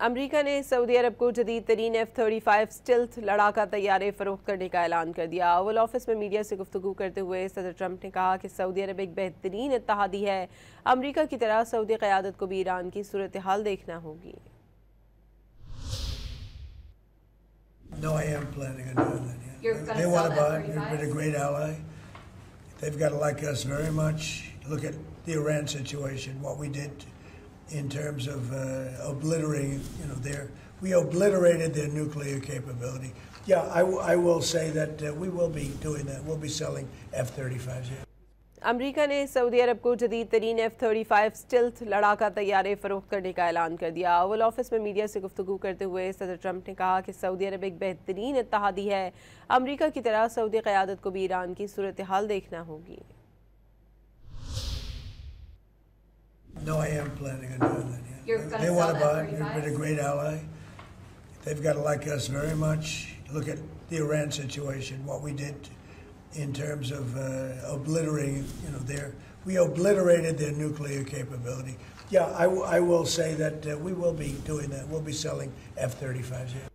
अमरीका ने सऊदी अरब को जदीद तरीन F-35 स्टिल्थ लड़ाका तैयारे फरोख्त करने का ऐलान कर दिया। ओवल ऑफिस में मीडिया से गुफ्तगू करते हुए सदर ट्रंप ने कहा कि सऊदी अरब एक बेहतरीन इत्तेहादी है। अमरीका की तरह सऊदी क़यादत को भी ईरान की सूरत हाल देखना होगी। No, I am planning on doing that. Yeah. They want to buy it. They've been a great ally. They've got to like us very much. Look at the Iran situation, what we did in terms of obliterating, we obliterated their nuclear capability. Yeah, I will say that we will be doing that. We'll be selling F-35s. Yeah. अमरीका ने Saudi अरब को जदीद तरीन F-35 stealth लड़ाका तैयारे फरोख्त करने का ऐलान कर दिया। ओवल ऑफिस में मीडिया से गुफ्तगू करते हुए सदर ट्रंप ने कहा कि सऊदी अरब एक बेहतरीन इत्तेहादी है। अमरीका की तरह सऊदी क़यादत को भी ईरान की सूरत हाल देखना होगी। No, I am planning on doing that. Yeah. They want to buy it. They've been a great ally. They've got to like us very much. Look at the Iran situation, what we did in terms of obliterating, we obliterated their nuclear capability. Yeah, I will say that we will be doing that. We'll be selling F-35s. Yeah.